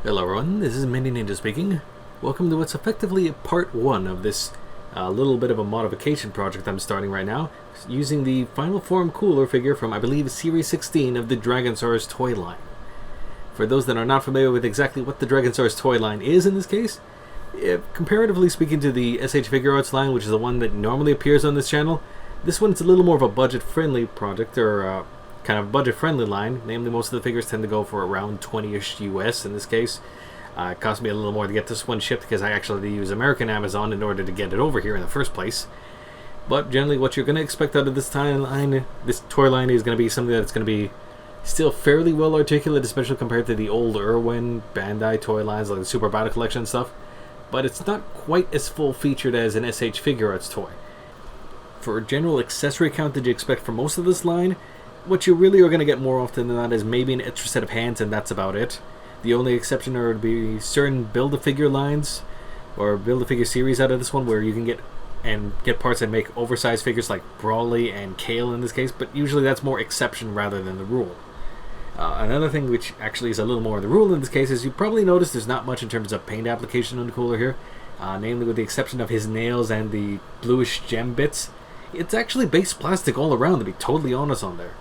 Hello everyone, this is Mini Ninja speaking. Welcome to what's effectively part 1 of this little bit of a modification project I'm starting right now, using the Final Form Cooler figure from, I believe, Series 16 of the Dragonsaurus toy line. For those that are not familiar with exactly what the Dragonsaurus toy line is in this case, comparatively speaking to the SH Figuarts line, which is the one that normally appears on this channel, this one's a little more of a budget-friendly project, or kind of budget-friendly line. Namely, most of the figures tend to go for around 20-ish US in this case. It cost me a little more to get this one shipped because I actually had to use American Amazon in order to get it over here in the first place. But generally what you're going to expect out of this toy line is going to be something that's going to be still fairly well articulate, especially compared to the old Irwin, Bandai toy lines like the Super Battle Collection and stuff. But it's not quite as full-featured as an SH Figuarts toy. For general accessory count that you expect for most of this line, what you really are going to get more often than not is maybe an extra set of hands, and that's about it. The only exception would be certain Build-A-Figure lines, or Build-A-Figure series out of this one, where you can get parts that make oversized figures like Brawly and Kale in this case, but usually that's more exception rather than the rule. Another thing which actually is a little more the rule in this case is you probably notice there's not much in terms of paint application on the cooler here, namely with the exception of his nails and the bluish gem bits. It's actually base plastic all around, to be totally honest on there.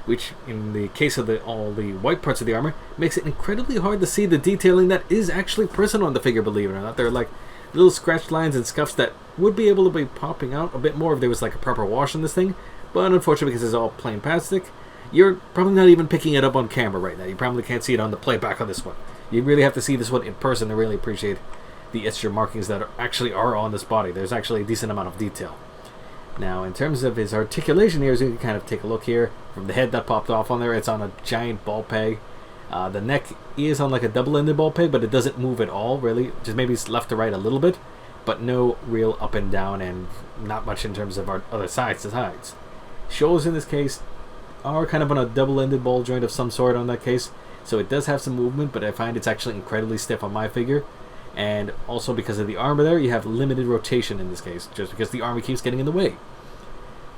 Which, in the case of all the white parts of the armor, makes it incredibly hard to see the detailing that is actually present on the figure, believe it or not. There are like little scratch lines and scuffs that would be able to be popping out a bit more if there was like a proper wash on this thing, but unfortunately because it's all plain plastic, you're probably not even picking it up on camera right now. You probably can't see it on the playback on this one. You really have to see this one in person to really appreciate the extra markings that actually are on this body. There's actually a decent amount of detail. Now, in terms of his articulation here, as you can kind of take a look here, from the head that popped off on there, it's on a giant ball peg. The neck is on like a double-ended ball peg, but it doesn't move at all, really. Just maybe it's left to right a little bit, but no real up and down, and not much in terms of our other sides to sides. Shoulders, in this case, are kind of on a double-ended ball joint of some sort on that case, so it does have some movement, but I find it's actually incredibly stiff on my figure. And also because of the armor there, you have limited rotation in this case, just because the armor keeps getting in the way.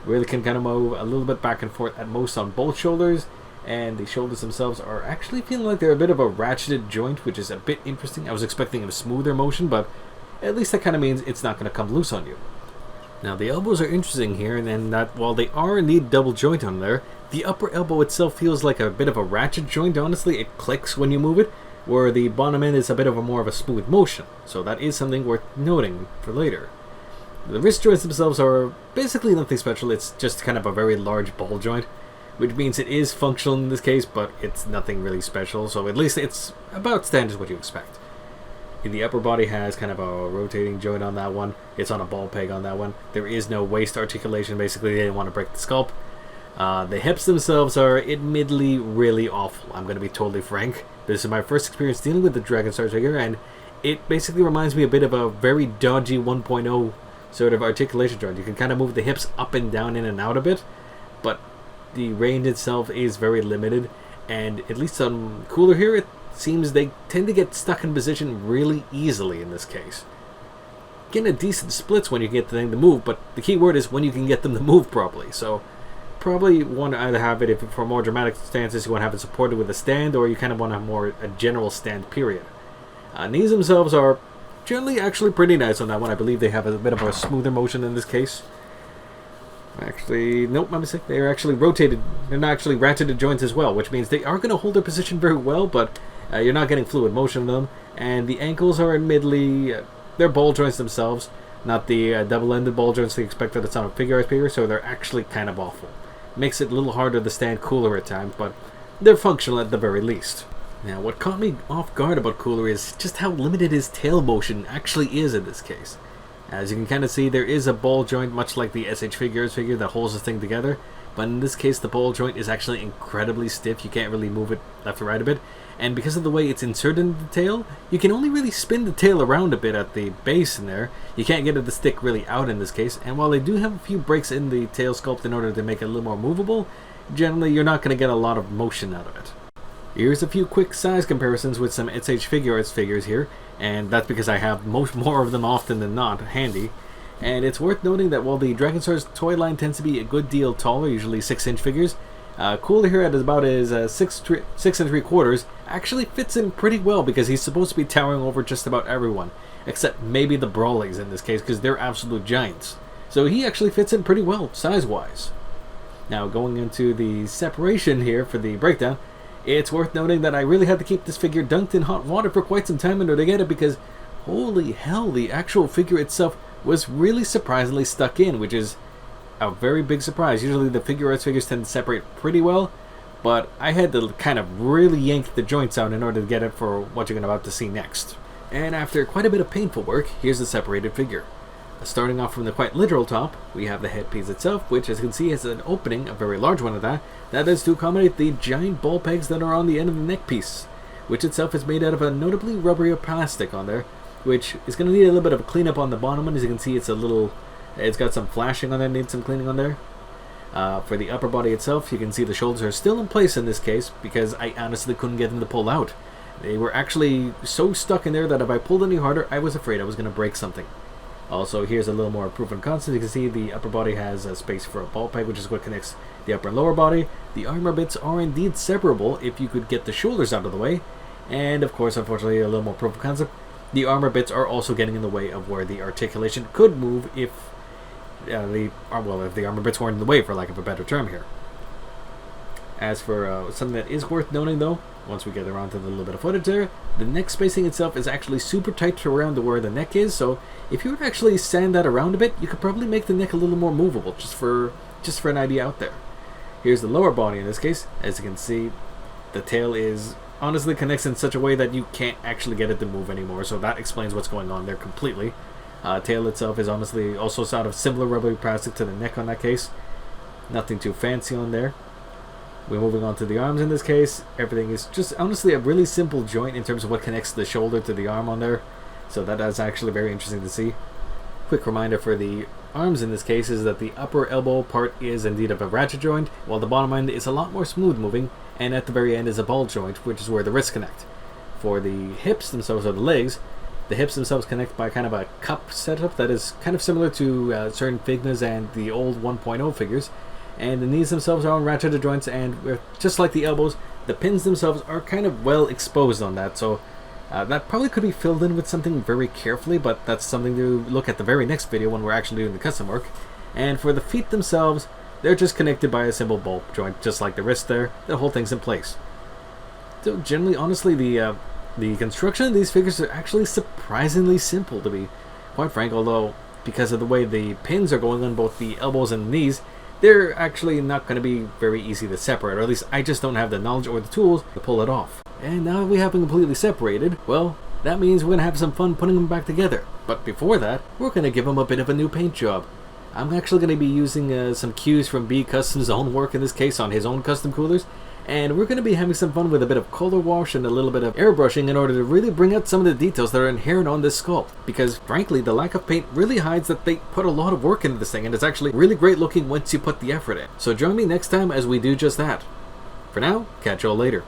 Really can kind of move a little bit back and forth at most on both shoulders, and the shoulders themselves are actually feeling like they're a bit of a ratcheted joint, which is a bit interesting. I was expecting a smoother motion, but at least that kind of means it's not going to come loose on you. Now the elbows are interesting here, and then that while they are indeed double joint on there, the upper elbow itself feels like a bit of a ratchet joint. Honestly, it clicks when you move it, where the bottom end is a bit of a more of a smooth motion, so that is something worth noting for later. The wrist joints themselves are basically nothing special. It's just kind of a very large ball joint, which means it is functional in this case, but it's nothing really special, so at least it's about standard what you expect. The upper body has kind of a rotating joint on that one. It's on a ball peg on that one. There is no waist articulation. Basically, they didn't want to break the sculpt. The hips themselves are admittedly really awful. I'm going to be totally frank. This is my first experience dealing with the Dragonsaurus figure, and it basically reminds me a bit of a very dodgy 1.0 sort of articulation joint. You can kind of move the hips up and down, in and out a bit, but the range itself is very limited, and at least on Cooler here, it seems they tend to get stuck in position really easily in this case. Getting a decent splits when you can get the thing to move, but the key word is when you can get them to move properly. So probably want to either have it, if for more dramatic stances, you want to have it supported with a stand, or you kind of want to have more a general stand period. Knees themselves are generally actually pretty nice on that one. I believe they have a bit of a smoother motion in this case. Actually, nope, my mistake. They're actually rotated. They're not actually ratcheted joints as well, which means they are going to hold their position very well, but you're not getting fluid motion in them. And the ankles are admittedly, they're ball joints themselves, not the double-ended ball joints they expect that it's on a Figuarts figure, so they're actually kind of awful. Makes it a little harder to stand Cooler at times, but they're functional at the very least. Now, what caught me off guard about Cooler is just how limited his tail motion actually is in this case. As you can kind of see, there is a ball joint, much like the SH Figuarts figure, that holds the thing together, but in this case, the ball joint is actually incredibly stiff. You can't really move it left or right a bit, and because of the way it's inserted in the tail, you can only really spin the tail around a bit at the base in there. You can't get it to stick really out in this case, and while they do have a few breaks in the tail sculpt in order to make it a little more movable, generally you're not going to get a lot of motion out of it. Here's a few quick size comparisons with some SH Figuarts figures here, and that's because I have more of them often than not handy. And it's worth noting that while the Dragonsaurus toy line tends to be a good deal taller, usually 6-inch figures, Cooler here at about his 6 3/4 actually fits in pretty well because he's supposed to be towering over just about everyone, except maybe the Brawlies in this case because they're absolute giants. So he actually fits in pretty well size-wise. Now going into the separation here for the breakdown, it's worth noting that I really had to keep this figure dunked in hot water for quite some time in order to get it because holy hell, the actual figure itself was really surprisingly stuck in, which is a very big surprise. Usually the Figuarts figures tend to separate pretty well, but I had to kind of really yank the joints out in order to get it for what you're about to see next. And after quite a bit of painful work, here's the separated figure. Starting off from the quite literal top, we have the headpiece itself, which as you can see has an opening, a very large one at that. That is to accommodate the giant ball pegs that are on the end of the neck piece, which itself is made out of a notably rubbery plastic on there, which is going to need a little bit of a cleanup on the bottom one. As you can see, it's got some flashing on there, needs some cleaning on there. For the upper body itself, you can see the shoulders are still in place in this case because I honestly couldn't get them to pull out. They were actually so stuck in there that if I pulled any harder, I was afraid I was going to break something. Also, here's a little more proof and concept. You can see the upper body has a space for a ball peg, which is what connects the upper and lower body. The armor bits are indeed separable if you could get the shoulders out of the way. And of course, unfortunately, a little more proof of concept. The armor bits are also getting in the way of where the articulation could move if the armor bits weren't in the way, for lack of a better term here. As for something that is worth noting though, once we get around to the little bit of footage there, the neck spacing itself is actually super tight to around to where the neck is, so if you were to actually sand that around a bit, you could probably make the neck a little more movable, just for an idea out there. Here's the lower body in this case. As you can see, the tail is honestly connects in such a way that you can't actually get it to move anymore, so that explains what's going on there completely. Tail itself is honestly also sort of similar rubbery plastic to the neck on that case. Nothing too fancy on there. We're moving on to the arms in this case. Everything is just honestly a really simple joint in terms of what connects the shoulder to the arm on there. So that is actually very interesting to see. Quick reminder for the arms in this case is that the upper elbow part is indeed of a ratchet joint, while the bottom end is a lot more smooth moving, and at the very end is a ball joint, which is where the wrists connect. For the hips themselves, or the legs, the hips themselves connect by kind of a cup setup that is kind of similar to certain Figmas and the old 1.0 figures. And the knees themselves are on ratcheted joints, and just like the elbows, the pins themselves are kind of well exposed on that, so that probably could be filled in with something very carefully, but that's something to look at the very next video when we're actually doing the custom work. And for the feet themselves, they're just connected by a simple ball joint, just like the wrist there. The whole thing's in place. So generally, honestly, the construction of these figures are actually surprisingly simple, to be quite frank, although because of the way the pins are going on both the elbows and the knees, they're actually not going to be very easy to separate, or at least I just don't have the knowledge or the tools to pull it off. And now that we have them completely separated, well, that means we're going to have some fun putting them back together. But before that, we're going to give them a bit of a new paint job. I'm actually going to be using some cues from B Custom's own work in this case on his own custom coolers, and we're going to be having some fun with a bit of color wash and a little bit of airbrushing in order to really bring out some of the details that are inherent on this sculpt, because frankly the lack of paint really hides that they put a lot of work into this thing, and it's actually really great looking once you put the effort in. So join me next time as we do just that. For now, catch y'all later.